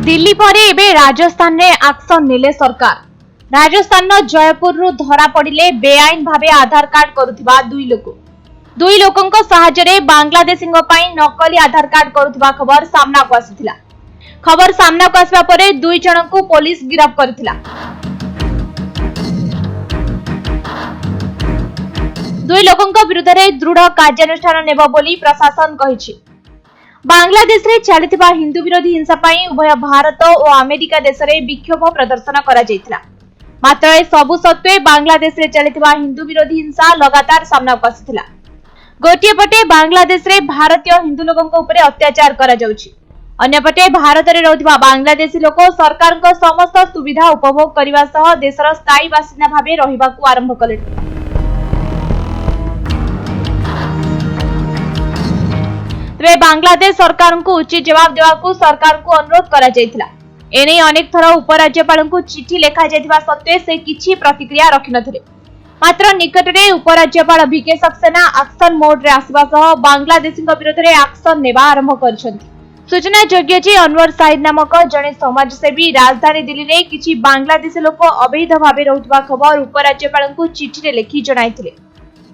दिल्ली पर एबे राजस्थान रे एक्शन नेले सरकार। राजस्थान जयपुर रु धरा पड़िले बेआईन भावे आधार कार्ड करुथिबा दुई लोकंको सहायरे बांग्लादेशींगो पई नकली आधार कार्ड करुथिबा खबर सामना को आसिथिला। खबर सामना को आसबा परे दुई जनकु पुलिस गिरफ्त करथिला। दुई लोकंको विरुद्ध रे दृढ़ कार्यानुष्ठान नेबो बोली प्रशासन कहिछि। बांग्लादेश रे चलिथिबा हिंदू विरोधी हिंसा पई उभय भारत और अमेरिका देश रे विक्षोभ प्रदर्शन करा जायतिला। मात्र ए सबु सत्वे बांग्लादेश रे चलिथिबा हिंदू विरोधी हिंसा लगातार सामना को आसिथिला। गोटिए पटे बांग्लादेश रे भारतीय हिंदू लोकंको उपरे अत्याचार करा जाउछि, अन्य पटे भारत रे रहउथिबा बांग्लादेशी लोक सरकारक समस्त सुविधा उपभोग करिवा सह देशर स्थायी बासिंदा भाबे रहिबाकू आरंभ कले। तेरे बांग्लादेश सरकार को उचित जवाब देवाकू सरकार को अनुरोध करा जायतिला। एने अनेक थर उपराज्यपाल को चिठी लेखा जायतिबा सत्वे से किछि प्रतिक्रिया रखि नथिले। मात्र निकटरे उपराज्यपाल वीके सक्सेना एक्शन मोड रे आसीबा सह बांग्लादेशीक विरोध रे एक्शन नेबा आरंभ करछन्ति। सूचना योग्य जे अनवर साहिद नामक जने समाजसेवी राजधानी दिल्ली रे किछि बांग्लादेशी लोक अवैध भाबे रहुतबा खबर उपराज्यपाल को चिठी रे लेखि जणाइथिले।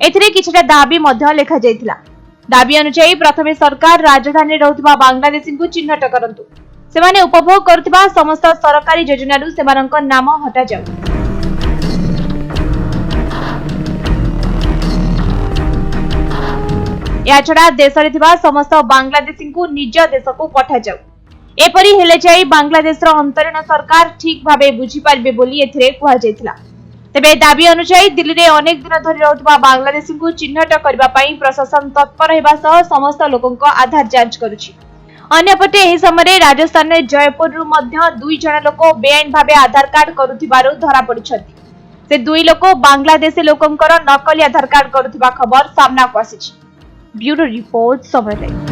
एथिरे किछिटा दाबी मध्य लेखा जायतिला। दाबी अनुसार प्रथमे सरकार राजधानी रहउथिबा बांग्लादेशी को चिन्हट करंतु। सेमाने उपभोग करुथिबा समस्त सरकारी योजनारु सेमानक नाम हटा जाउ। या छडा देश रे थिबा समस्त बांग्लादेशी को निज देश को पठा जाउ। एपरि हेले जाई बांग्लादेश रो अंतरीण सरकार ठीक भाबे बुझी पारबे बोली एथिरे कुहा जायतिला। तेबे दाबी अनुसार दिल्ली रे अनेक दिन धरि रहउथिबा बांग्लादेशी को चिन्हट करबा पई प्रशासन तत्पर हेबा सह समस्त लोकंको आधार जांच करूछि। अन्यपटे एही समय राजस्थान रे जयपुर रु मध्य दुई जण लोक बेआईन भाबे आधार कार्ड करुथिबारु धरा पड़िछथि। से दुई लोक बांग्लादेशी लोकंकर नकली आधार कार्ड करुथिबा खबर सामना को आसिछि। ब्यूरो रिपोर्ट समय।